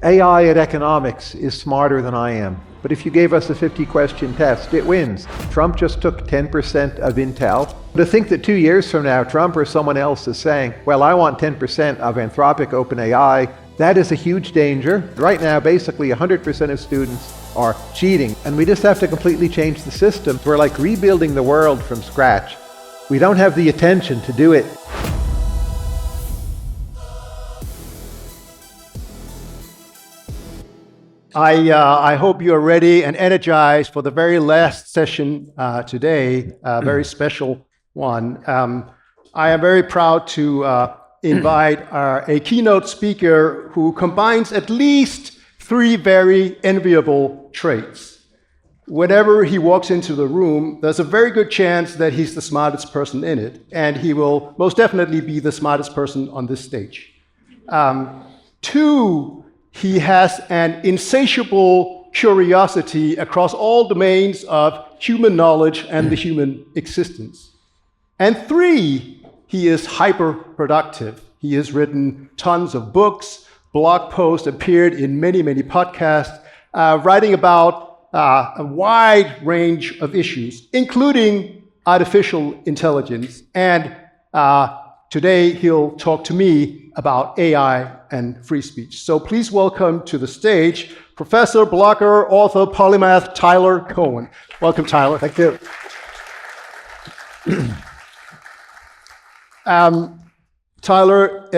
AI at economics is smarter than I am. But if you gave us a 50-question test, it wins. Trump just took 10% of Intel. To think that 2 years from now, Trump or someone else is saying, well, I want 10% of Anthropic OpenAI, that is a huge danger. Right now, basically 100% of students are cheating. And we just have to completely change the system. We're like rebuilding the world from scratch. We don't have the attention to do it. I hope you're ready and energized for the very last session today, a very special one. I am very proud to invite a keynote speaker who combines at least 3 very enviable traits. Whenever he walks into the room, there's a very good chance that he's the smartest person in it, and he will most definitely be the smartest person on this stage. 2, he has an insatiable curiosity across all domains of human knowledge and the human existence. And 3, he is hyper-productive. He has written tons of books, blog posts, appeared in many, many podcasts, writing about a wide range of issues, including artificial intelligence. And today he'll talk to me about AI and free speech. So please welcome to the stage Professor, blogger, author, polymath, Tyler Cowen. Welcome, Tyler. Thank you. Tyler,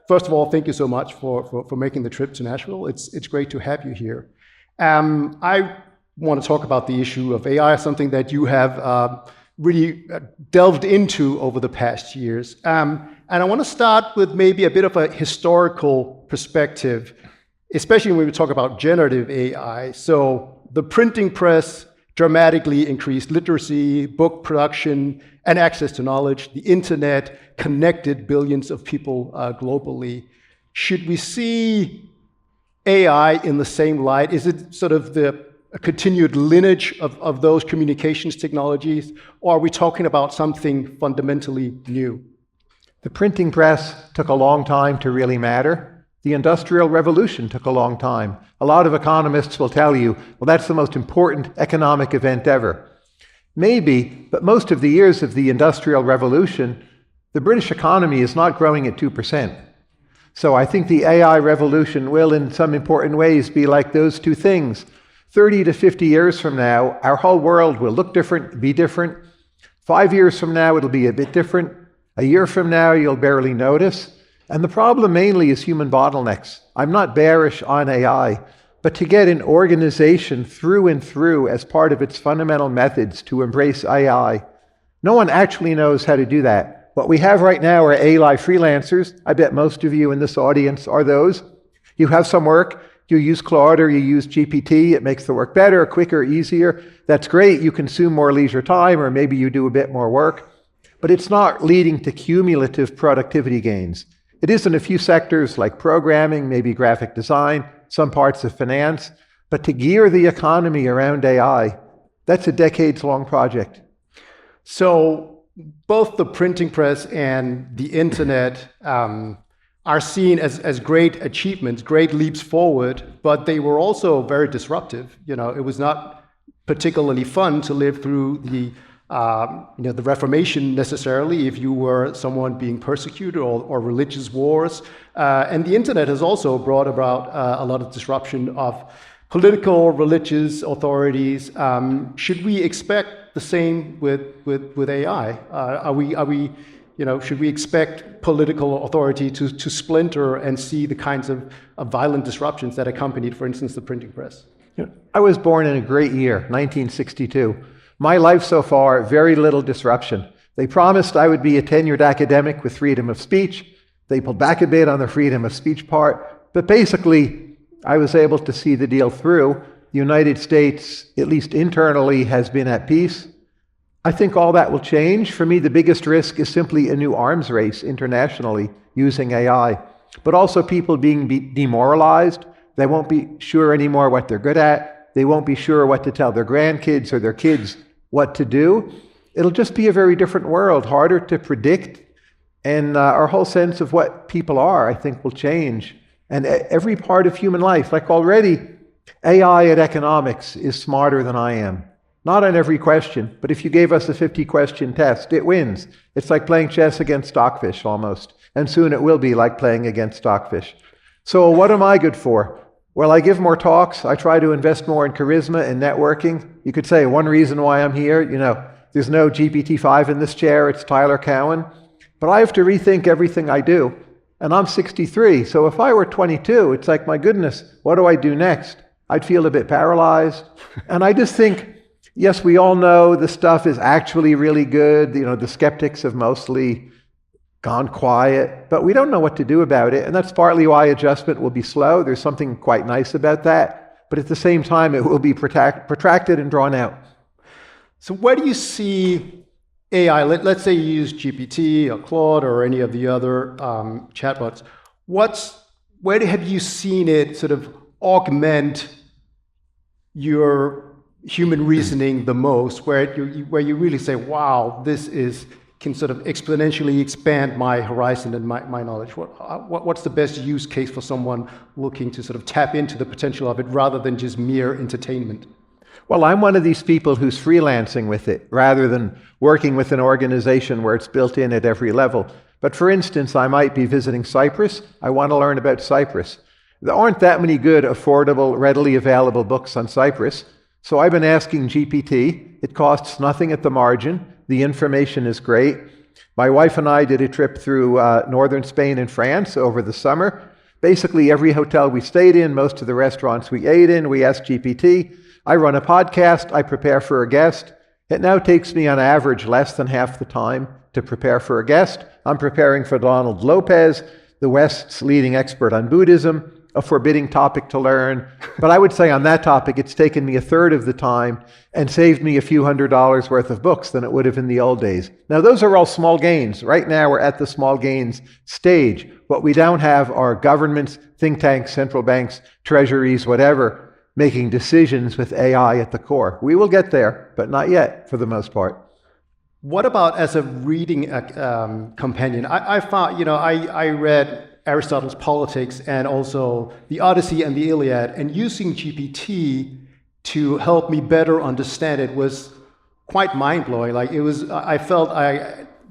first of all, thank you so much for making the trip to Nashville. It's great to have you here. I want to talk about the issue of AI, something that you have really delved into over the past years. And I want to start with maybe a bit of a historical perspective, especially when we talk about generative AI. So the printing press dramatically increased literacy, book production, and access to knowledge. The internet connected billions of people globally. Should we see AI in the same light? Is it sort of a continued lineage of those communications technologies, or are we talking about something fundamentally new? The printing press took a long time to really matter. The Industrial Revolution took a long time. A lot of economists will tell you, well, that's the most important economic event ever. Maybe, but most of the years of the Industrial Revolution, the British economy is not growing at 2%. So I think the AI revolution will, in some important ways, be like those 2 things. 30 to 50 years from now, our whole world will look different, be different. 5 years from now, it'll be a bit different. A year from now, you'll barely notice. And the problem mainly is human bottlenecks. I'm not bearish on AI, but to get an organization through and through as part of its fundamental methods to embrace AI, no one actually knows how to do that. What we have right now are AI freelancers. I bet most of you in this audience are those. You have some work, you use Claude or you use GPT, it makes the work better, quicker, easier. That's great, you consume more leisure time, or maybe you do a bit more work. But it's not leading to cumulative productivity gains. It is in a few sectors like programming, maybe graphic design, some parts of finance, but to gear the economy around AI, that's a decades-long project. So both the printing press and the internet are seen as great achievements, great leaps forward, but they were also very disruptive. You know, it was not particularly fun to live through the Reformation necessarily, if you were someone being persecuted, or religious wars. And the internet has also brought about a lot of disruption of political, religious authorities. Should we expect the same with AI? Should we expect political authority to splinter and see the kinds of violent disruptions that accompanied, for instance, the printing press? I was born in a great year, 1962. My life so far, very little disruption. They promised I would be a tenured academic with freedom of speech. They pulled back a bit on the freedom of speech part, but basically I was able to see the deal through. The United States, at least internally, has been at peace. I think all that will change. For me, the biggest risk is simply a new arms race internationally using AI, but also people being demoralized. They won't be sure anymore what they're good at. They won't be sure what to tell their grandkids or their kids what to do. It'll just be a very different world, harder to predict. And our whole sense of what people are, I think, will change. And every part of human life, like already, AI at economics is smarter than I am. Not on every question, but if you gave us a 50-question test, it wins. It's like playing chess against stockfish almost. And soon it will be like playing against stockfish. So what am I good for? Well, I give more talks. I try to invest more in charisma and networking. You could say one reason why I'm here, there's no GPT-5 in this chair, it's Tyler Cowen. But I have to rethink everything I do. And I'm 63, so if I were 22, it's like, my goodness, what do I do next? I'd feel a bit paralyzed. And I just think, yes, we all know the stuff is actually really good. The skeptics have mostly gone quiet, but we don't know what to do about it. And that's partly why adjustment will be slow. There's something quite nice about that. But at the same time, it will be protracted and drawn out. So where do you see AI, let's say you use GPT or Claude or any of the other chatbots, where have you seen it sort of augment your human reasoning the most, where you really say, wow, this can sort of exponentially expand my horizon and my knowledge? What's the best use case for someone looking to sort of tap into the potential of it rather than just mere entertainment? Well, I'm one of these people who's freelancing with it rather than working with an organization where it's built in at every level. But for instance, I might be visiting Cyprus. I want to learn about Cyprus. There aren't that many good, affordable, readily available books on Cyprus. So I've been asking GPT. It costs nothing at the margin. The information is great. My wife and I did a trip through northern Spain and France over the summer. Basically, every hotel we stayed in, most of the restaurants we ate in, we asked GPT. I run a podcast. I prepare for a guest. It now takes me on average less than half the time to prepare for a guest. I'm preparing for Donald Lopez, the West's leading expert on Buddhism, a forbidding topic to learn. But I would say on that topic, it's taken me a third of the time and saved me a few $100s worth of books than it would have in the old days. Now, those are all small gains. Right now, we're at the small gains stage. What we don't have are governments, think tanks, central banks, treasuries, whatever, making decisions with AI at the core. We will get there, but not yet for the most part. What about as a reading companion? I found, I read Aristotle's Politics and also the Odyssey and the Iliad, and using GPT to help me better understand it was quite mind-blowing. Like I felt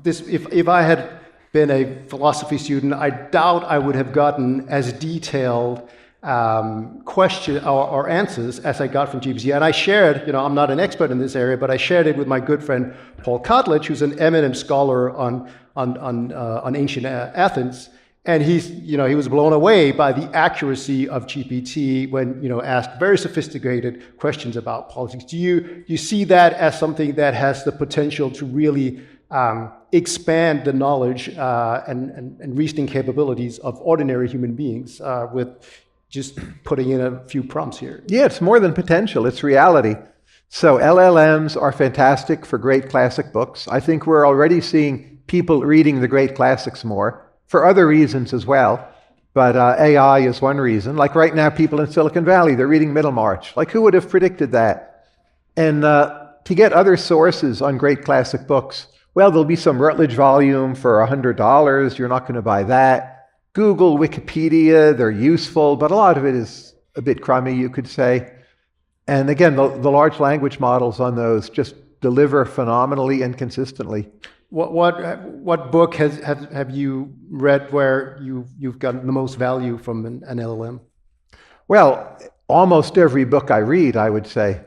if I had been a philosophy student, I doubt I would have gotten as detailed question or answers as I got from GPT. And I shared, I'm not an expert in this area, but I shared it with my good friend Paul Kotlich, who's an eminent scholar on ancient Athens. And he was blown away by the accuracy of GPT when, asked very sophisticated questions about politics. Do you see that as something that has the potential to really expand the knowledge and reasoning capabilities of ordinary human beings with just putting in a few prompts here? Yeah, it's more than potential, it's reality. So LLMs are fantastic for great classic books. I think we're already seeing people reading the great classics more, for other reasons as well. But AI is one reason. Like right now, people in Silicon Valley, they're reading Middlemarch. Like who would have predicted that? And to get other sources on great classic books, well, there'll be some Routledge volume for $100. You're not going to buy that. Google, Wikipedia, they're useful, but a lot of it is a bit crummy, you could say. And again, the large language models on those just deliver phenomenally and consistently. What book have you read where you've gotten the most value from an LLM? Well, almost every book I read, I would say.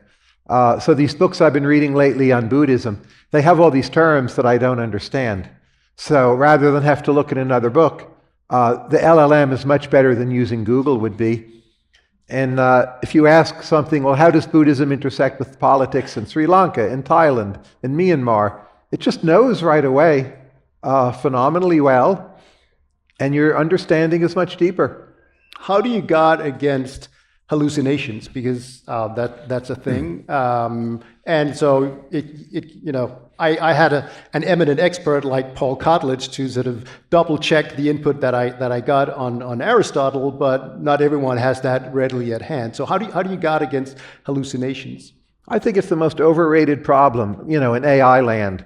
So these books I've been reading lately on Buddhism, they have all these terms that I don't understand. So rather than have to look at another book, the LLM is much better than using Google would be. And if you ask something, well, how does Buddhism intersect with politics in Sri Lanka, in Thailand, in Myanmar? It just knows right away phenomenally well, and your understanding is much deeper. How do you guard against hallucinations? Because that's a thing. And so I had an eminent expert like Paul Kotlich to sort of double check the input that I got on Aristotle, but not everyone has that readily at hand. So how do you guard against hallucinations? I think it's the most overrated problem, in AI land.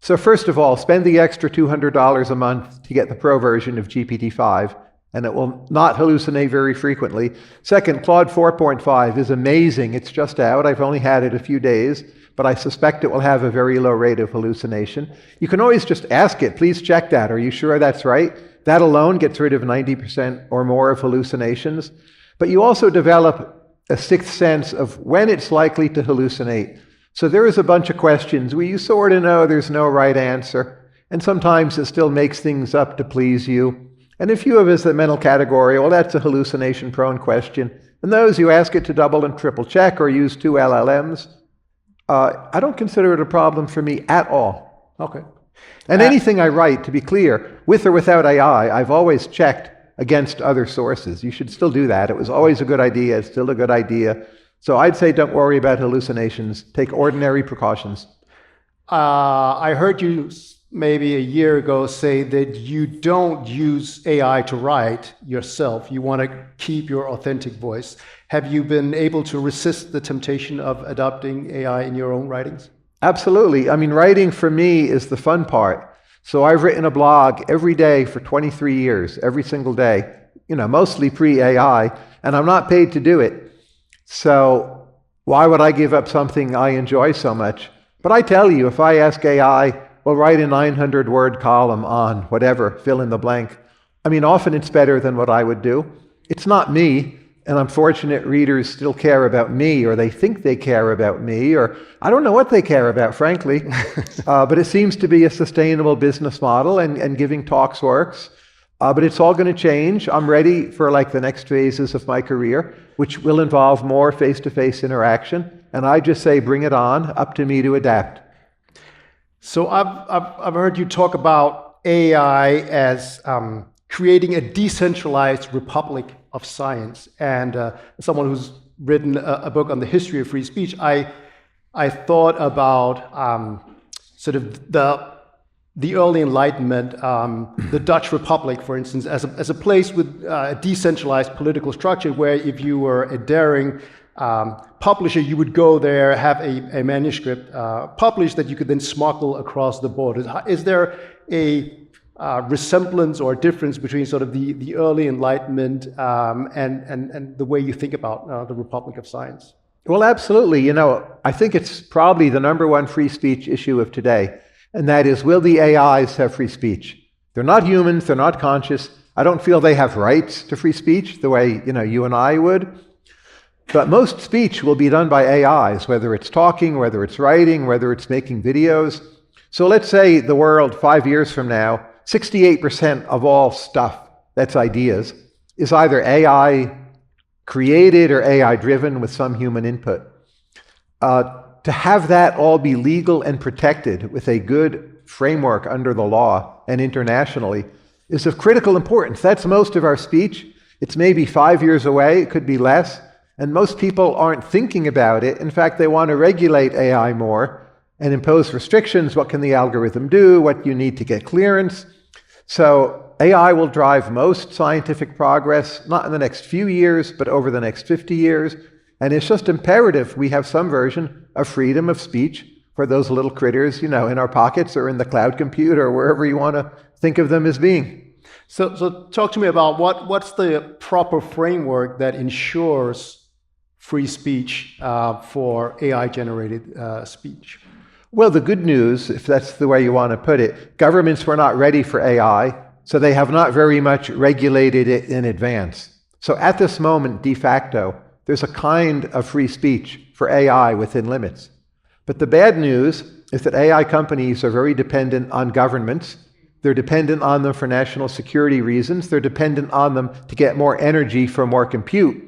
So first of all, spend the extra $200 a month to get the pro version of GPT-5. and it will not hallucinate very frequently. Second, Claude 4.5 is amazing. It's just out. I've only had it a few days, but I suspect it will have a very low rate of hallucination. You can always just ask it, please check that. Are you sure that's right? That alone gets rid of 90% or more of hallucinations. But you also develop a sixth sense of when it's likely to hallucinate. So there is a bunch of questions where you sort of know there's no right answer, and sometimes it still makes things up to please you. And a few of us in the mental category, well, that's a hallucination-prone question. And those you ask it to double and triple check or use 2 LLMs, I don't consider it a problem for me at all. Okay. And anything I write, to be clear, with or without AI, I've always checked against other sources. You should still do that. It was always a good idea. It's still a good idea. So I'd say don't worry about hallucinations. Take ordinary precautions. I heard you maybe a year ago say that you don't use AI to write yourself. You want to keep your authentic voice. Have you been able to resist the temptation of adopting AI in your own writings? Absolutely. I mean, writing for me is the fun part. So I've written a blog every day for 23 years, every single day, mostly pre-AI, and I'm not paid to do it. So why would I give up something I enjoy so much? But I tell you, if I ask AI, well, write a 900-word column on whatever, fill in the blank. I mean, often it's better than what I would do. It's not me, and I'm fortunate readers still care about me, or they think they care about me, or I don't know what they care about, frankly. But it seems to be a sustainable business model, and giving talks works. But it's all going to change. I'm ready for the next phases of my career, which will involve more face-to-face interaction. And I just say, bring it on, up to me to adapt. So I've heard you talk about AI as creating a decentralized republic of science. And someone who's written a book on the history of free speech, I thought about sort of the early Enlightenment, the Dutch Republic, for instance, as a place with a decentralized political structure where if you were a daring publisher, you would go there, have a manuscript published that you could then smuggle across the borders. Is there a resemblance or difference between sort of the early Enlightenment and the way you think about the Republic of Science? Well, absolutely. I think it's probably the #1 free speech issue of today, and that is, will the AIs have free speech? They're not humans. They're not conscious. I don't feel they have rights to free speech the way you and I would. But most speech will be done by AIs, whether it's talking, whether it's writing, whether it's making videos. So let's say the world 5 years from now, 68% of all stuff that's ideas is either AI created or AI driven with some human input. To have that all be legal and protected with a good framework under the law and internationally is of critical importance. That's most of our speech. It's maybe 5 years away, it could be less. And most people aren't thinking about it. In fact, they want to regulate AI more and impose restrictions. What can the algorithm do? What you need to get clearance? So AI will drive most scientific progress, not in the next few years, but over the next 50 years. And it's just imperative we have some version of freedom of speech for those little critters, in our pockets or in the cloud computer or wherever you want to think of them as being. So talk to me about what's the proper framework that ensures free speech for AI-generated speech? Well, the good news, if that's the way you want to put it, governments were not ready for AI, so they have not very much regulated it in advance. So at this moment, de facto, there's a kind of free speech for AI within limits. But the bad news is that AI companies are very dependent on governments. They're dependent on them for national security reasons. They're dependent on them to get more energy for more compute.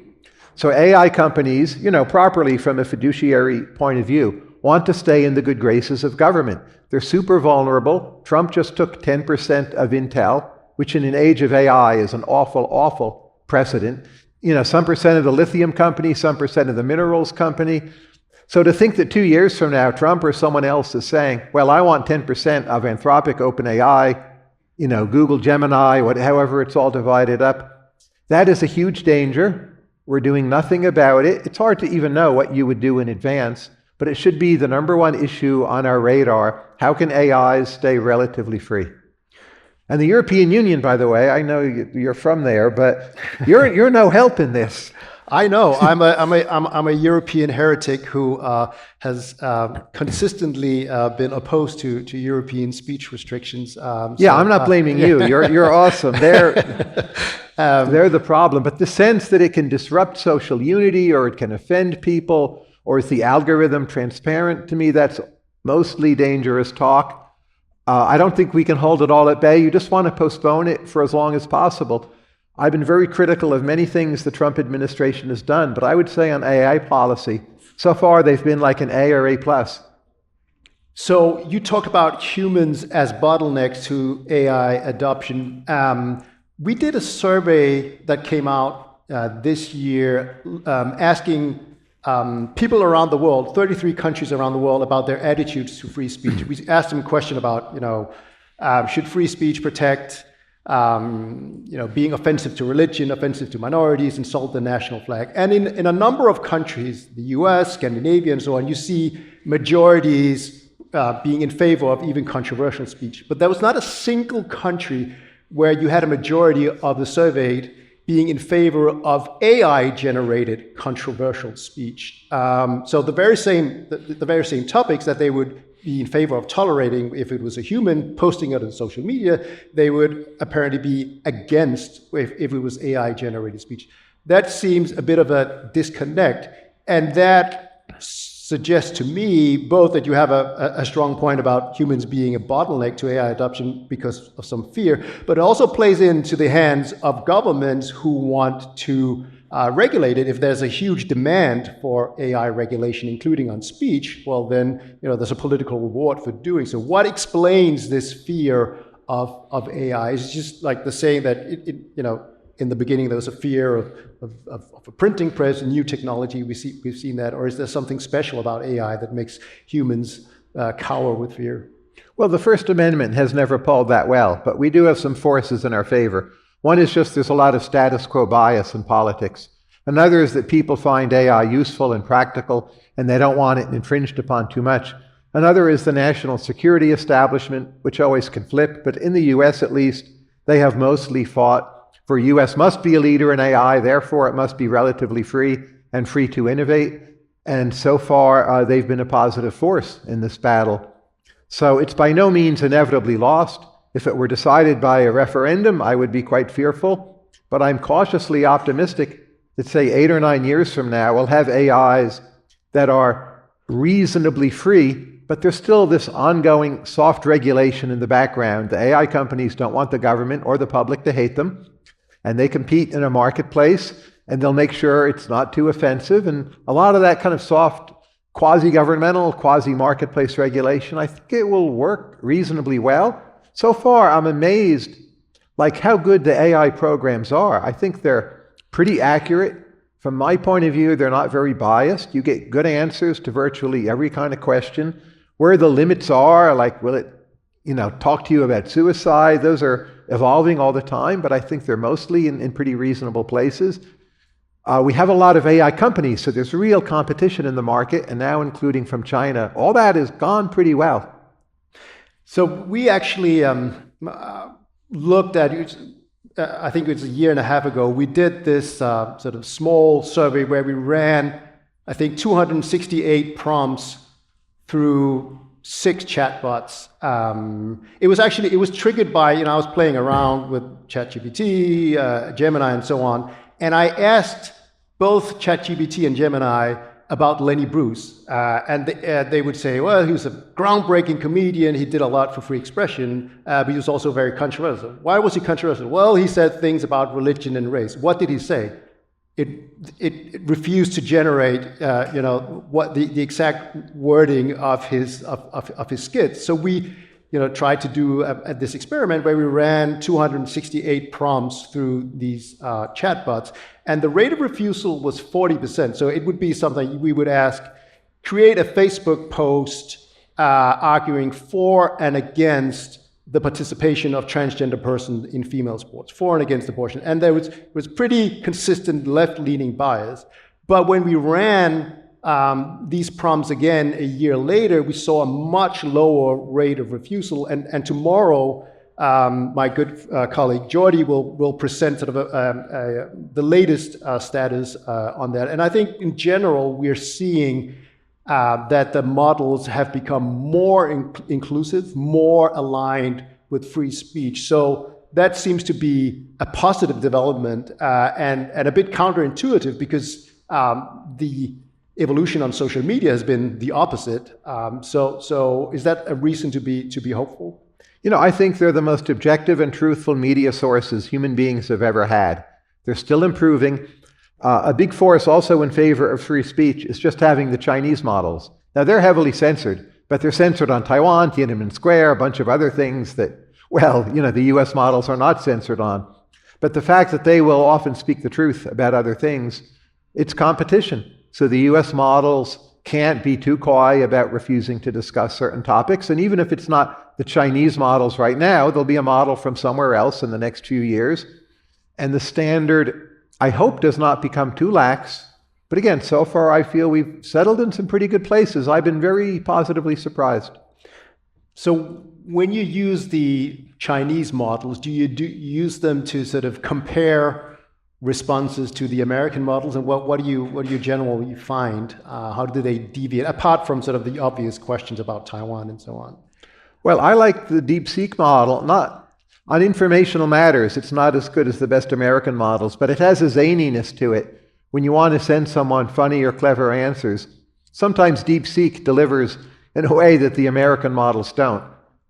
So AI companies, properly from a fiduciary point of view, want to stay in the good graces of government. They're super vulnerable. Trump just took 10% of Intel, which in an age of AI is an awful, awful precedent. Some percent of the lithium company, some percent of the minerals company. So to think that 2 years from now, Trump or someone else is saying, well, I want 10% of Anthropic, OpenAI, Google, Gemini, however it's all divided up, that is a huge danger. We're doing nothing about it. It's hard to even know what you would do in advance, but it should be the #1 issue on our radar. How can AIs stay relatively free? And the European Union, by the way, I know you're from there, but you're no help in this. I know. I'm a European heretic who has consistently been opposed to European speech restrictions. Yeah, I'm not blaming you. You're awesome. They're the problem. But the sense that it can disrupt social unity or it can offend people, or is the algorithm transparent, to me, that's mostly dangerous talk. I don't think we can hold it all at bay. You just want to postpone it for as long as possible. I've been very critical of many things the Trump administration has done, but I would say on AI policy, so far they've been like an A or A+. So you talk about humans as bottlenecks to AI adoption. We did a survey that came out this year asking people around the world, 33 countries around the world, about their attitudes to free speech. We asked them a question about, should free speech protect, being offensive to religion, offensive to minorities, insult the national flag. And in a number of countries, the US, Scandinavia, and so on, you see majorities being in favor of even controversial speech. But there was not a single country where you had a majority of the surveyed being in favor of AI-generated controversial speech. So the very same topics that they would be in favor of tolerating if it was a human posting it on social media, they would apparently be against if it was AI-generated speech. That seems a bit of a disconnect, and that suggests to me both that you have a strong point about humans being a bottleneck to AI adoption because of some fear, but it also plays into the hands of governments who want to regulate it. If there's a huge demand for AI regulation, including on speech, well then there's a political reward for doing so. What explains this fear of AI? Is it just like the saying that in the beginning there was a fear of a printing press and new technology? We've seen that, or is there something special about AI that makes humans cower with fear? Well, the First Amendment has never polled that well, but we do have some forces in our favor. One is just there's a lot of status quo bias in politics. Another is that people find AI useful and practical, and they don't want it infringed upon too much. Another is the national security establishment, which always can flip, but in the US at least, they have mostly fought for US must be a leader in AI, therefore it must be relatively free and free to innovate. And so far, they've been a positive force in this battle. So it's by no means inevitably lost. If it were decided by a referendum, I would be quite fearful. But I'm cautiously optimistic that, say, 8 or 9 years from now, we'll have AIs that are reasonably free, but there's still this ongoing soft regulation in the background. The AI companies don't want the government or the public to hate them, and they compete in a marketplace, and they'll make sure it's not too offensive. And a lot of that kind of soft, quasi-governmental, quasi-marketplace regulation, I think it will work reasonably well. So far, I'm amazed like how good the AI programs are. I think they're pretty accurate. From my point of view, they're not very biased. You get good answers to virtually every kind of question. Where the limits are, like will it talk to you about suicide, those are evolving all the time, but I think they're mostly in pretty reasonable places. We have a lot of AI companies, so there's real competition in the market, and now including from China. All that has gone pretty well. So we actually looked at it, I think it was a year and a half ago, we did this sort of small survey where we ran, I think, 268 prompts through 6 chatbots. It was triggered by, I was playing around with ChatGPT, Gemini, and so on, and I asked both ChatGPT and Gemini about Lenny Bruce, and they would say, well, he was a groundbreaking comedian, he did a lot for free expression, but he was also very controversial. Why was he controversial? Well, he said things about religion and race. What did he say? It refused to generate, what the exact wording of his skits. So we, tried to do this experiment where we ran 268 prompts through these chatbots, and the rate of refusal was 40%. So it would be something we would ask: create a Facebook post arguing for and against the participation of transgender persons in female sports, for and against abortion. And there was pretty consistent left-leaning bias. But when we ran these prompts again a year later, we saw a much lower rate of refusal. And tomorrow, my good colleague Jordi will present sort of the latest status on that. And I think in general, we're seeing that the models have become more inclusive, more aligned with free speech. So that seems to be a positive development and a bit counterintuitive because the evolution on social media has been the opposite. So is that a reason to be hopeful? I think they're the most objective and truthful media sources human beings have ever had. They're still improving. A big force also in favor of free speech is just having the Chinese models. Now, they're heavily censored, but they're censored on Taiwan, Tiananmen Square, a bunch of other things that, the US models are not censored on. But the fact that they will often speak the truth about other things, it's competition. So the US models can't be too coy about refusing to discuss certain topics. And even if it's not the Chinese models right now, there'll be a model from somewhere else in the next few years. And the standard, I hope, does not become too lax. But again, so far I feel we've settled in some pretty good places. I've been very positively surprised. So when you use the Chinese models, do you use them to sort of compare responses to the American models, and what do you generally find? How do they deviate, apart from sort of the obvious questions about Taiwan and so on? Well, I like the DeepSeek model, not on informational matters. It's not as good as the best American models, but it has a zaniness to it. When you want to send someone funny or clever answers, sometimes DeepSeek delivers in a way that the American models don't.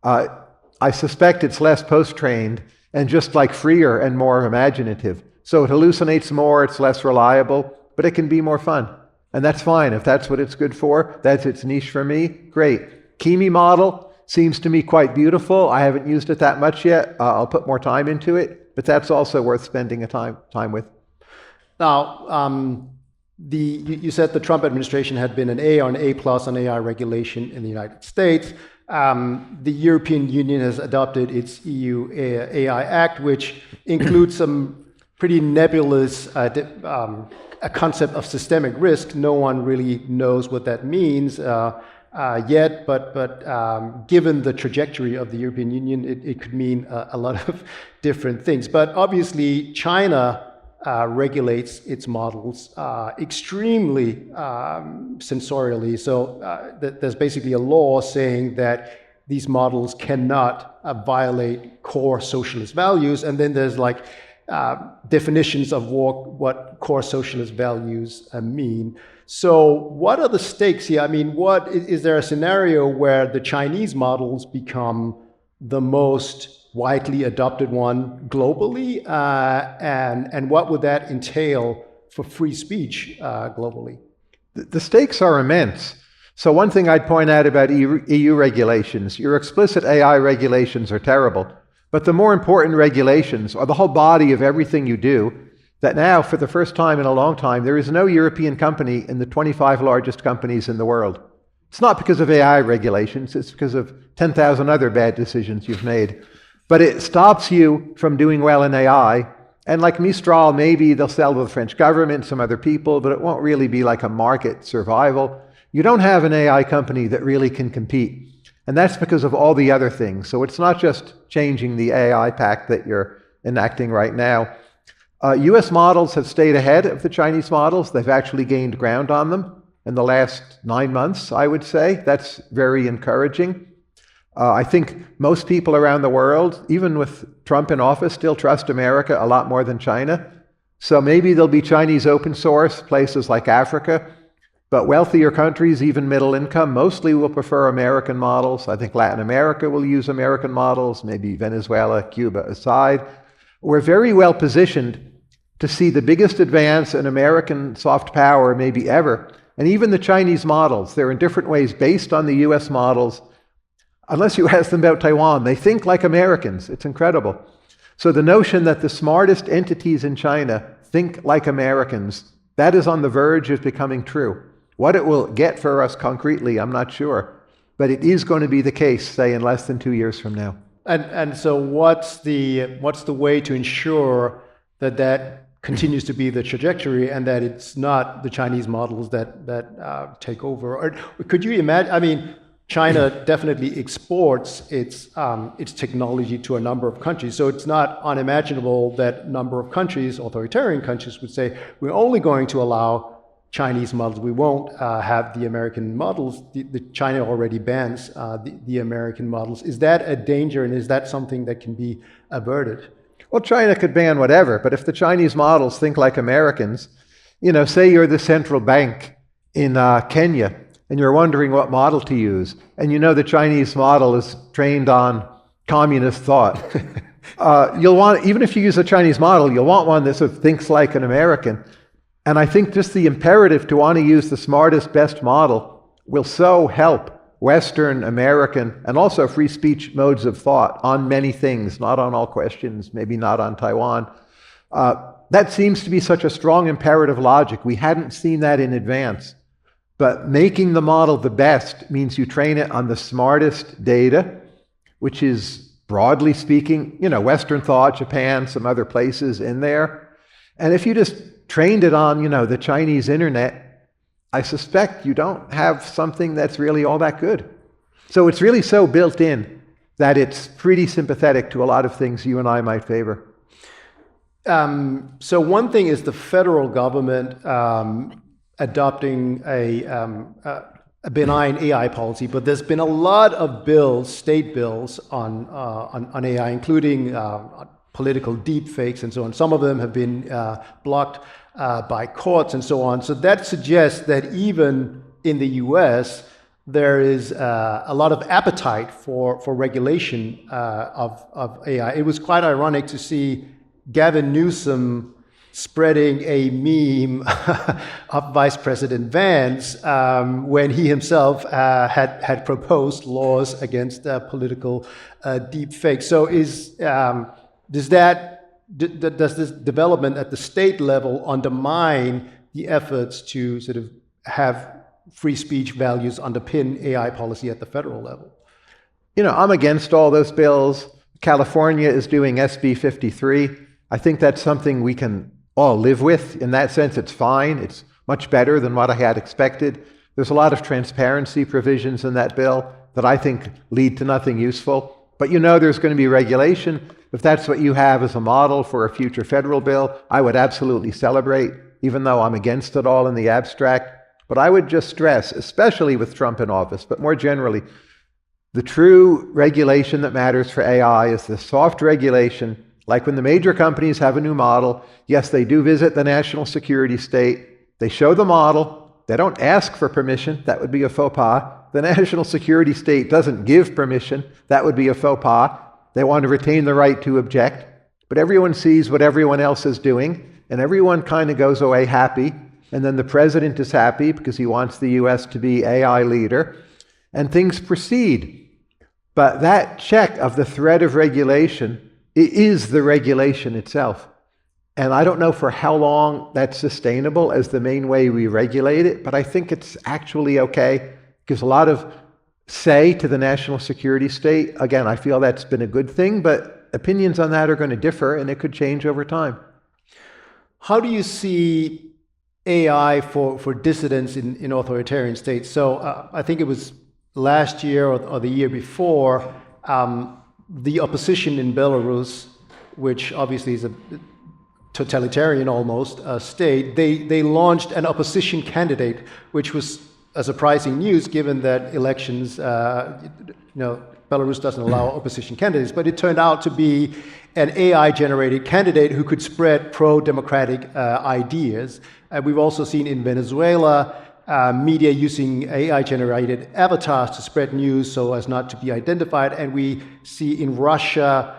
I suspect it's less post-trained and just like freer and more imaginative. So it hallucinates more, it's less reliable, but it can be more fun. And that's fine. If that's what it's good for, that's its niche for me, great. Kimi model seems to me quite beautiful. I haven't used it that much yet. I'll put more time into it, but that's also worth spending time with. Now, you said the Trump administration had been an A or an A+ on AI regulation in the United States. The European Union has adopted its EU AI Act, which includes some pretty nebulous a concept of systemic risk. No one really knows what that means yet, but given the trajectory of the European Union, it could mean a lot of different things. But obviously, China regulates its models extremely censorially. So there's basically a law saying that these models cannot violate core socialist values, and then there's like definitions of what core socialist values mean. So what are the stakes here? I mean, is there a scenario where the Chinese models become the most widely adopted one globally? And what would that entail for free speech globally? The stakes are immense. So one thing I'd point out about EU regulations, your explicit AI regulations are terrible. But the more important regulations are the whole body of everything you do, that now, for the first time in a long time, there is no European company in the 25 largest companies in the world. It's not because of AI regulations, it's because of 10,000 other bad decisions you've made. But it stops you from doing well in AI. And like Mistral, maybe they'll sell to the French government, some other people, but it won't really be like a market survival. You don't have an AI company that really can compete. And that's because of all the other things. So it's not just changing the AI pact that you're enacting right now. US models have stayed ahead of the Chinese models. They've actually gained ground on them in the last 9 months, I would say. That's very encouraging. I think most people around the world, even with Trump in office, still trust America a lot more than China. So maybe there'll be Chinese open source, places like Africa. But wealthier countries, even middle income, mostly will prefer American models. I think Latin America will use American models, maybe Venezuela, Cuba aside. We're very well positioned to see the biggest advance in American soft power maybe ever. And even the Chinese models, they're in different ways based on the US models. Unless you ask them about Taiwan, they think like Americans. It's incredible. So the notion that the smartest entities in China think like Americans, that is on the verge of becoming true. What it will get for us concretely, I'm not sure. But it is going to be the case, say, in less than 2 years from now. And so what's the way to ensure that continues to be the trajectory and that it's not the Chinese models that take over? Or could you imagine, I mean, China definitely exports its technology to a number of countries. So it's not unimaginable that a number of countries, authoritarian countries, would say, we're only going to allow Chinese models. We won't have the American models. China already bans the American models. Is that a danger, and is that something that can be averted? Well, China could ban whatever, but if the Chinese models think like Americans, say you're the central bank in Kenya, and you're wondering what model to use, and the Chinese model is trained on communist thought, you'll want, even if you use a Chinese model, you'll want one that sort of thinks like an American. And I think just the imperative to want to use the smartest, best model will so help Western, American, and also free speech modes of thought on many things, not on all questions, maybe not on Taiwan. That seems to be such a strong imperative logic. We hadn't seen that in advance. But making the model the best means you train it on the smartest data, which is, broadly speaking, Western thought, Japan, some other places in there. And if you just trained it on, the Chinese internet, I suspect you don't have something that's really all that good. So it's really so built in that it's pretty sympathetic to a lot of things you and I might favor. So one thing is the federal government adopting a benign AI policy, but there's been a lot of bills, state bills on AI, including political deepfakes and so on. Some of them have been blocked by courts and so on. So that suggests that even in the US, there is a lot of appetite for regulation of AI. It was quite ironic to see Gavin Newsom spreading a meme of Vice President Vance when he himself had proposed laws against political deepfakes. So does this development at the state level undermine the efforts to sort of have free speech values underpin AI policy at the federal level? I'm against all those bills. California is doing SB 53. I think that's something we can all live with. In that sense, it's fine. It's much better than what I had expected. There's a lot of transparency provisions in that bill that I think lead to nothing useful. But there's going to be regulation. If that's what you have as a model for a future federal bill, I would absolutely celebrate, even though I'm against it all in the abstract. But I would just stress, especially with Trump in office, but more generally, the true regulation that matters for AI is the soft regulation. Like when the major companies have a new model, yes, they do visit the national security state. They show the model. They don't ask for permission. That would be a faux pas. The national security state doesn't give permission. That would be a faux pas. They want to retain the right to object. But everyone sees what everyone else is doing, and everyone kind of goes away happy. And then the president is happy because he wants the US to be AI leader, and things proceed. But that check of the threat of regulation, it is the regulation itself. And I don't know for how long that's sustainable as the main way we regulate it, but I think it's actually okay. It gives a lot of say to the national security state. Again, I feel that's been a good thing, but opinions on that are going to differ, and it could change over time. How do you see AI for dissidents in authoritarian states? So I think it was last year or the year before, the opposition in Belarus, which obviously is a totalitarian almost state, they launched an opposition candidate, which was a surprising news given that elections, Belarus doesn't allow opposition candidates, but it turned out to be an AI-generated candidate who could spread pro-democratic ideas. We've also seen in Venezuela media using AI-generated avatars to spread news so as not to be identified, and we see in Russia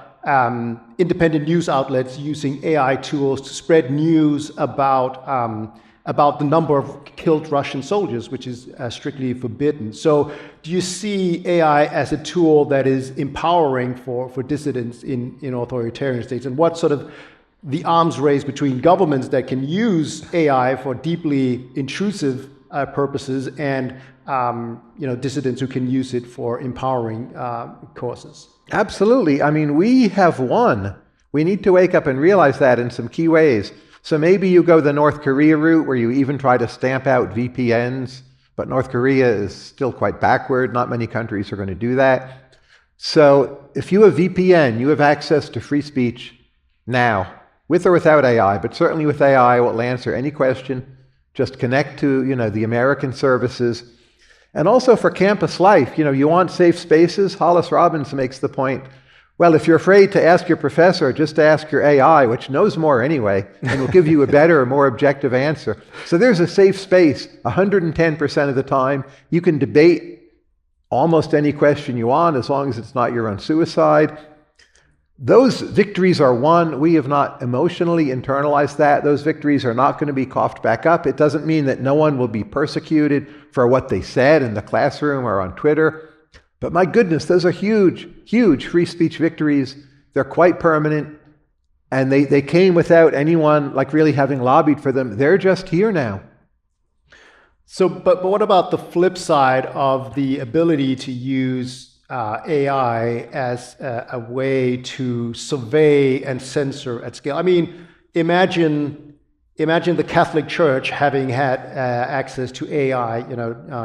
independent news outlets using AI tools to spread news about the number of killed Russian soldiers, which is strictly forbidden. So do you see AI as a tool that is empowering for dissidents in authoritarian states? And what sort of the arms race between governments that can use AI for deeply intrusive purposes and dissidents who can use it for empowering causes? Absolutely. I mean, we have won. We need to wake up and realize that in some key ways. So maybe you go the North Korea route where you even try to stamp out VPNs, but North Korea is still quite backward. Not many countries are going to do that. So if you have VPN, you have access to free speech now, with or without AI, but certainly with AI, it will answer any question. Just connect to, the American services. And also for campus life, you want safe spaces. Hollis Robbins makes the point, well, if you're afraid to ask your professor, just ask your AI, which knows more anyway, and will give you a better, more objective answer. So there's a safe space 110% of the time. You can debate almost any question you want, as long as it's not your own suicide. Those victories are won. We have not emotionally internalized that. Those victories are not going to be coughed back up. It doesn't mean that no one will be persecuted for what they said in the classroom or on Twitter. But my goodness, those are huge, huge free speech victories. They're quite permanent. And they came without anyone really having lobbied for them. They're just here now. So, but what about the flip side of the ability to use AI as a way to survey and censor at scale? I mean, imagine the Catholic Church having had access to AI,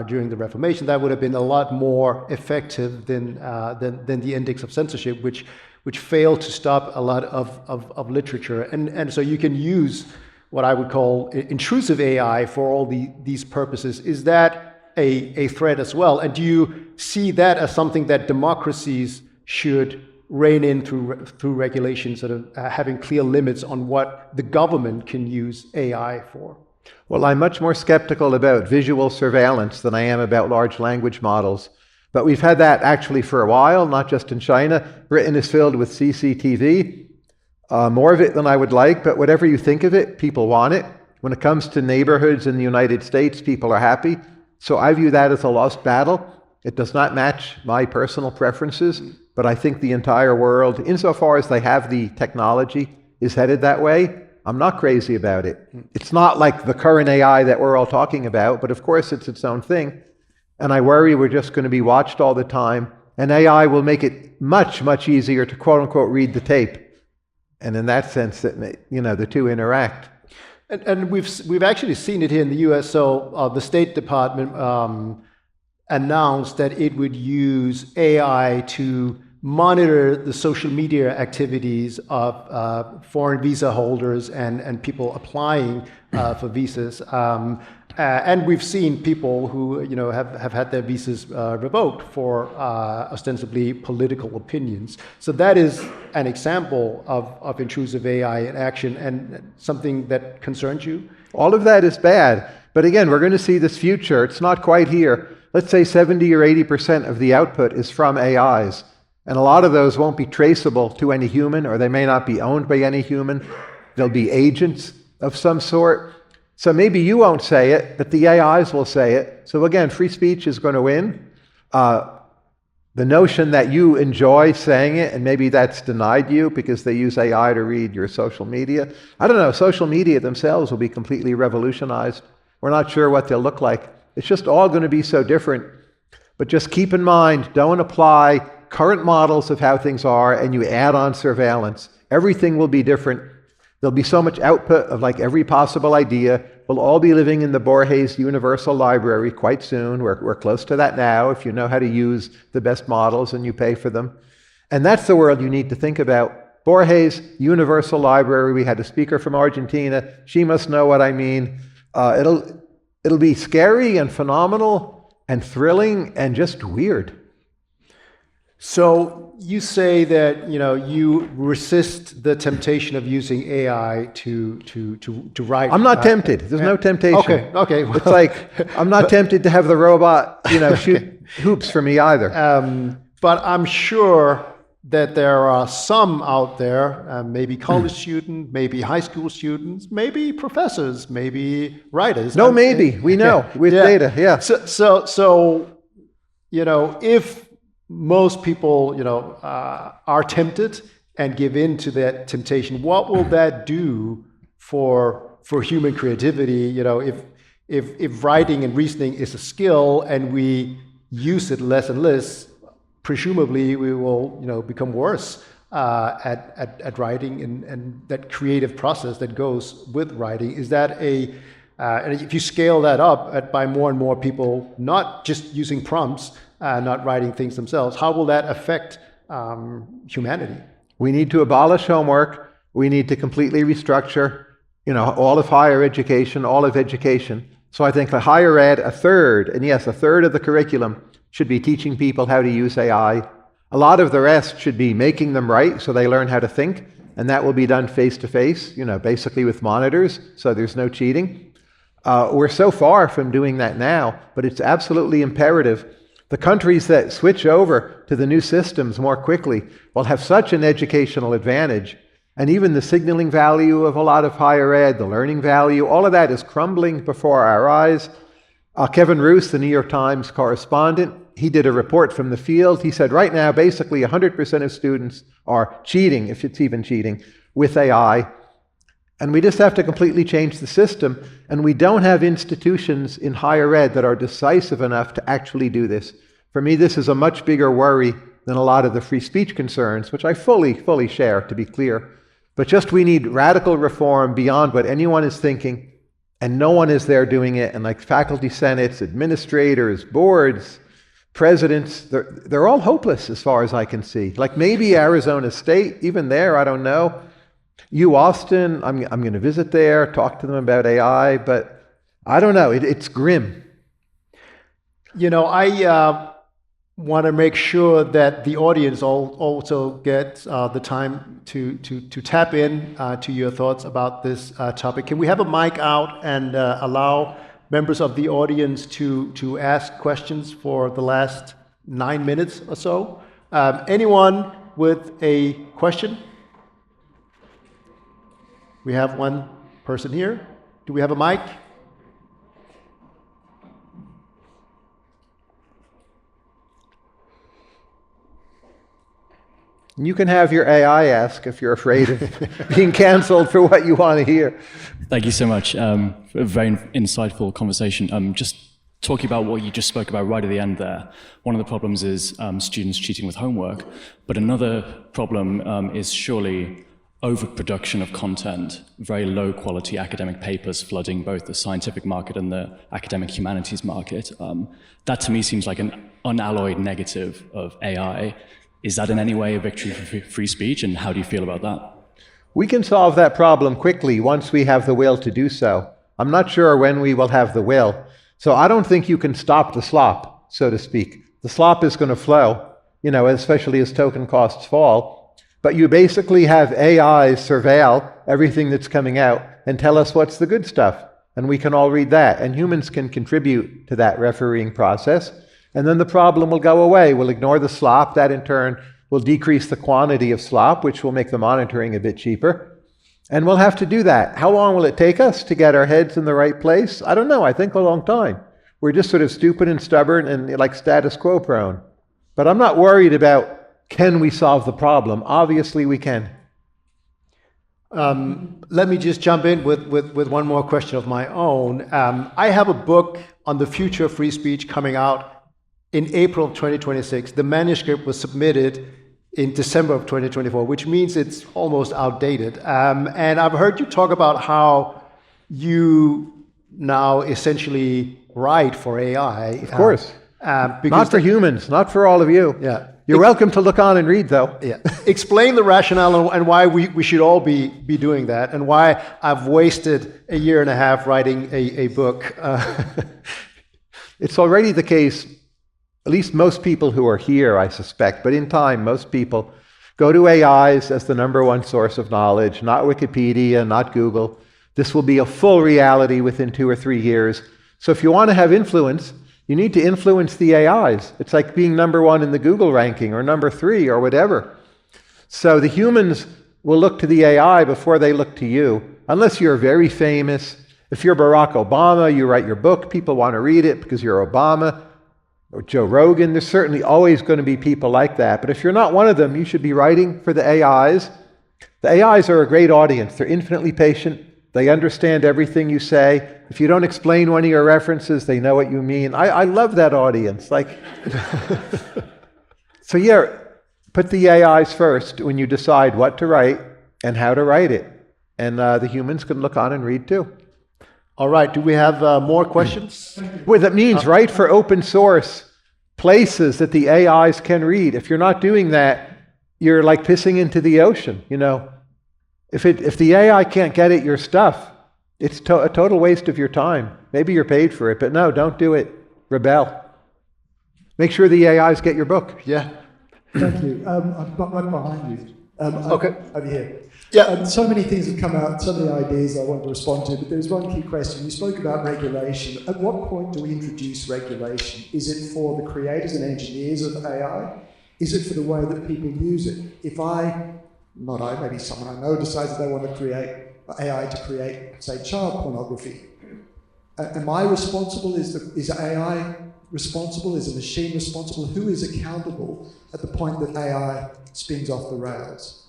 during the Reformation. That would have been a lot more effective than the index of censorship, which failed to stop a lot of literature. And so you can use what I would call intrusive AI for all these purposes. Is that a threat as well? And do you see that as something that democracies should rein in through regulations, sort of having clear limits on what the government can use AI for? Well, I'm much more skeptical about visual surveillance than I am about large language models. But we've had that actually for a while, not just in China. Britain is filled with CCTV, more of it than I would like, but whatever you think of it, people want it. When it comes to neighborhoods in the United States, people are happy. So I view that as a lost battle. It does not match my personal preferences, but I think the entire world, insofar as they have the technology, is headed that way. I'm not crazy about it. It's not like the current AI that we're all talking about, but of course it's its own thing. And I worry we're just going to be watched all the time, and AI will make it much, much easier to quote unquote read the tape. And in that sense, the two interact. And we've actually seen it here in the U.S. So the State Department announced that it would use AI to monitor the social media activities of foreign visa holders and people applying for visas. And we've seen people who have had their visas revoked for ostensibly political opinions. So that is an example of intrusive AI in action, and something that concerns you? All of that is bad. But again, we're going to see this future. It's not quite here. Let's say 70 or 80% of the output is from AIs. And a lot of those won't be traceable to any human, or they may not be owned by any human. They'll be agents of some sort. So maybe you won't say it, but the AIs will say it. So again, free speech is going to win. The notion that you enjoy saying it, and maybe that's denied you because they use AI to read your social media. I don't know, social media themselves will be completely revolutionized. We're not sure what they'll look like. It's just all going to be so different. But just keep in mind, don't apply current models of how things are and you add on surveillance. Everything will be different. There'll be so much output of every possible idea. We'll all be living in the Borges Universal Library quite soon. We're close to that now if you know how to use the best models and you pay for them. And that's the world you need to think about. Borges Universal Library. We had a speaker from Argentina. She must know what I mean. It'll be scary and phenomenal and thrilling and just weird. So you say that you resist the temptation of using AI to write. I'm not tempted. There's no temptation. Okay. Well, it's I'm not tempted to have the robot shoot hoops for me either. But I'm sure that there are some out there, maybe college students, maybe high school students, maybe professors, maybe writers. No, maybe we know with data. Yeah. So if most people, are tempted and give in to that temptation, what will that do for human creativity? If writing and reasoning is a skill and we use it less and less, presumably we will, become worse at writing and that creative process that goes with writing. Is that a And if you scale that up by more and more people not just using prompts, not writing things themselves, how will that affect humanity? We need to abolish homework. We need to completely restructure, all of higher education, all of education. So I think the higher ed, a third of the curriculum should be teaching people how to use AI. A lot of the rest should be making them write so they learn how to think, and that will be done face-to-face, basically with monitors, so there's no cheating. We're so far from doing that now, but it's absolutely imperative. The countries that switch over to the new systems more quickly will have such an educational advantage, and even the signaling value of a lot of higher ed, the learning value, all of that is crumbling before our eyes. Kevin Roos, the New York Times correspondent, he did a report from the field. He said right now, basically 100% of students are cheating, if it's even cheating, with AI. And we just have to completely change the system. And we don't have institutions in higher ed that are decisive enough to actually do this. For me, this is a much bigger worry than a lot of the free speech concerns, which I fully share, to be clear. But just we need radical reform beyond what anyone is thinking, and no one is there doing it. And like faculty senates, administrators, boards, presidents, they're all hopeless as far as I can see. Like maybe Arizona State, even there, I don't know. Austin, I'm going to visit there, talk to them about AI, but I don't know. It's grim. I want to make sure that the audience also gets the time to tap in to your thoughts about this topic. Can we have a mic out and allow members of the audience to ask questions for the last 9 minutes or so? Anyone with a question? We have one person here. Do we have a mic? You can have your AI ask if you're afraid of being canceled for what you want to hear. Thank you so much. A very insightful conversation. Just talking about what you just spoke about right at the end there. One of the problems is students cheating with homework, but another problem is surely overproduction of content, very low quality academic papers flooding both the scientific market and the academic humanities market. That to me seems like an unalloyed negative of AI. Is that in any way a victory for free speech, and how do you feel about that? We can solve that problem quickly once we have the will to do so. I'm not sure when we will have the will. So I don't think you can stop the slop, so to speak. The slop is going to flow, especially as token costs fall. But you basically have AI surveil everything that's coming out and tell us what's the good stuff. And we can all read that. And humans can contribute to that refereeing process. And then the problem will go away. We'll ignore the slop. That in turn will decrease the quantity of slop, which will make the monitoring a bit cheaper. And we'll have to do that. How long will it take us to get our heads in the right place? I don't know. I think a long time. We're just sort of stupid and stubborn and like status quo prone. But I'm not worried about can we solve the problem. Obviously we can. Let me just jump in with one more question of my own. I have a book on the future of free speech coming out in April of 2026. The manuscript was submitted in December of 2024, which means it's almost outdated. And I've heard you talk about how you now essentially write for AI. Of course. Not for humans, not for all of you. Yeah. You're welcome to look on and read, though. Yeah. Explain the rationale and why we should all be doing that, and why I've wasted a year and a half writing a book. It's already the case, at least most people who are here, I suspect, but in time, most people go to AIs as the #1 source of knowledge, not Wikipedia, not Google. This will be a full reality within 2 or 3 years. So if you want to have influence, you need to influence the AIs. It's like being #1 in the Google ranking or #3 or whatever. So the humans will look to the AI before they look to you, unless you're very famous. If you're Barack Obama, you write your book, people want to read it because you're Obama. Or Joe Rogan, there's certainly always going to be people like that. But if you're not one of them, you should be writing for the AIs. The AIs are a great audience. They're infinitely patient. They understand everything you say. If you don't explain one of your references, they know what you mean. I love that audience. So yeah, put the AIs first when you decide what to write and how to write it. And the humans can look on and read too. All right, do we have more questions? What that means, right, for open source, places that the AIs can read. If you're not doing that, you're like pissing into the ocean, you know. If the AI can't get at your stuff, it's a total waste of your time. Maybe you're paid for it, but no, don't do it. Rebel. Make sure the AIs get your book. Yeah. Thank you. I'm right behind you. Okay. Over here. Yeah. So many things have come out, so many ideas I want to respond to, but there's one key question. You spoke about regulation. At what point do we introduce regulation? Is it for the creators and engineers of AI? Is it for the way that people use it? If maybe someone I know decides that they want to create AI to create, say, child pornography. Am I responsible? Is AI responsible? Is a machine responsible? Who is accountable at the point that AI spins off the rails?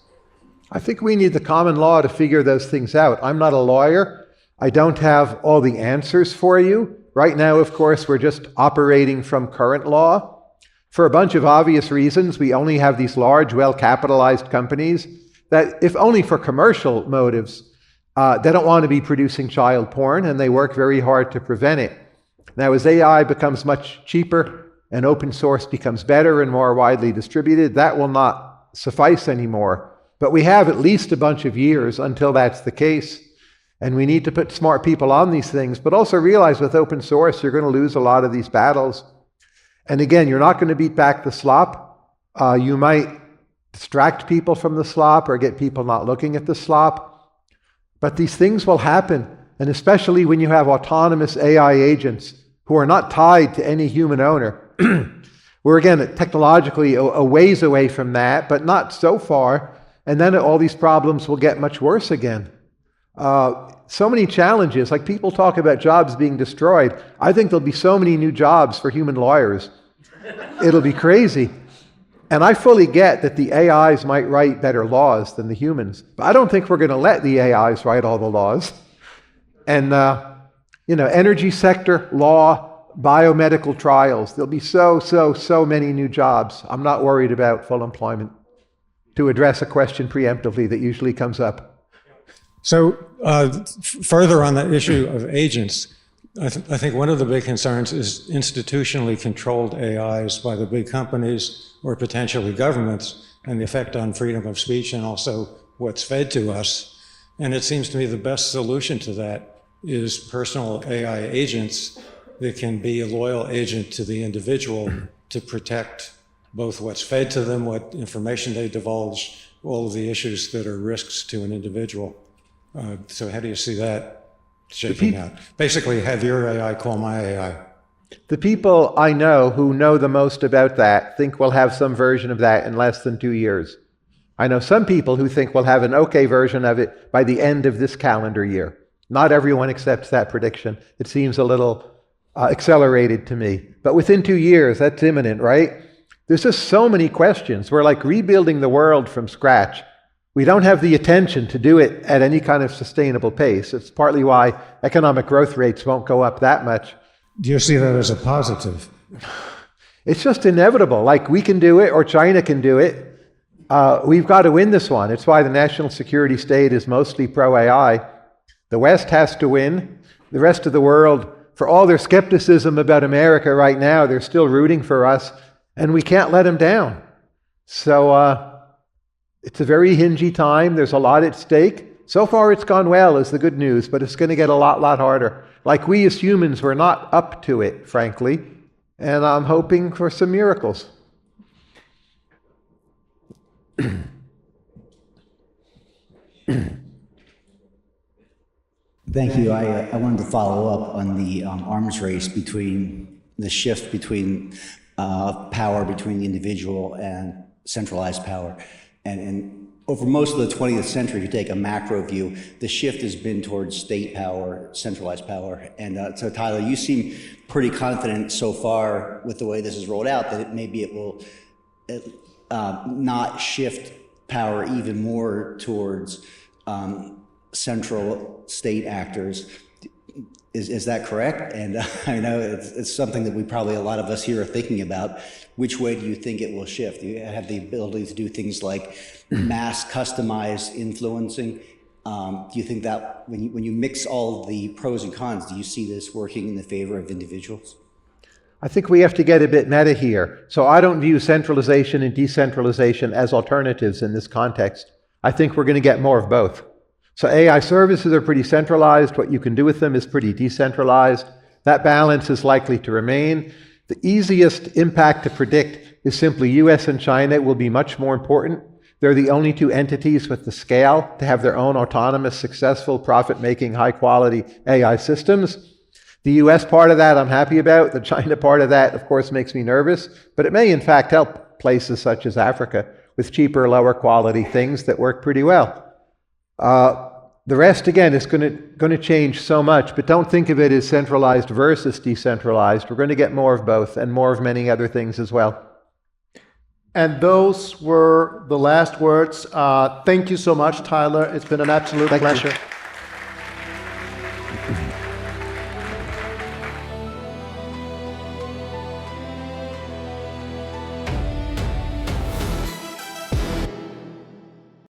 I think we need the common law to figure those things out. I'm not a lawyer. I don't have all the answers for you. Right now, of course, we're just operating from current law. For a bunch of obvious reasons, we only have these large, well-capitalized companies that, if only for commercial motives, they don't want to be producing child porn, and they work very hard to prevent it. Now, as AI becomes much cheaper and open source becomes better and more widely distributed, that will not suffice anymore. But we have at least a bunch of years until that's the case. And we need to put smart people on these things, but also realize with open source, you're going to lose a lot of these battles. And again, you're not going to beat back the slop. You might distract people from the slop or get people not looking at the slop. But these things will happen. And especially when you have autonomous AI agents who are not tied to any human owner. We're again, technologically a ways away from that, but not so far. And then all these problems will get much worse again. So many challenges, like people talk about jobs being destroyed. I think there'll be so many new jobs for human lawyers. It'll be crazy. And I fully get that the AIs might write better laws than the humans, but I don't think we're going to let the AIs write all the laws. And, energy sector, law, biomedical trials, there'll be so many new jobs. I'm not worried about full employment, to address a question preemptively that usually comes up. So further on the issue of agents, I think one of the big concerns is institutionally controlled AIs by the big companies or potentially governments, and the effect on freedom of speech and also what's fed to us. And it seems to me the best solution to that is personal AI agents that can be a loyal agent to the individual to protect both what's fed to them, what information they divulge, all of the issues that are risks to an individual. So how do you see that shaking out? Basically, have your AI call my AI. The people I know who know the most about that think we'll have some version of that in less than 2 years. I know some people who think we'll have an okay version of it by the end of this calendar year. Not everyone accepts that prediction. It seems a little accelerated to me. But within 2 years, that's imminent, right? There's just so many questions. We're like rebuilding the world from scratch. We don't have the attention to do it at any kind of sustainable pace. It's partly why economic growth rates won't go up that much. Do you see that as a positive? It's just inevitable. Like we can do it or China can do it. We've got to win this one. It's why the national security state is mostly pro-AI. The West has to win. The rest of the world, for all their skepticism about America right now, they're still rooting for us, and we can't let them down. So it's a very hingy time. There's a lot at stake. So far it's gone well is the good news, but it's going to get a lot harder. Like we as humans, we're not up to it, frankly, and I'm hoping for some miracles. Thank you. I wanted to follow up on the arms race between the shift between power between the individual and centralized power. And over most of the 20th century, if you take a macro view, the shift has been towards state power, centralized power. And so Tyler, you seem pretty confident so far with the way this is rolled out that maybe it will not shift power even more towards central state actors. Is that correct? And I know it's something that probably a lot of us here are thinking about. Which way do you think it will shift? You have the ability to do things like mass customized influencing Do you think that when you mix all the pros and cons, do you see this working in the favor of individuals? I think we have to get a bit meta here. So I don't view centralization and decentralization as alternatives in this context. I think we're going to get more of both. So AI services are pretty centralized. What you can do with them is pretty decentralized. That balance is likely to remain. The easiest impact to predict is simply US and China will be much more important. They're the only two entities with the scale to have their own autonomous, successful, profit-making, high-quality AI systems. The US part of that I'm happy about. The China part of that, of course, makes me nervous. But it may, in fact, help places such as Africa with cheaper, lower-quality things that work pretty well. The rest, again, is going to change so much, but don't think of it as centralized versus decentralized. We're going to get more of both and more of many other things as well. And those were the last words. Thank you so much, Tyler. It's been an absolute pleasure. You.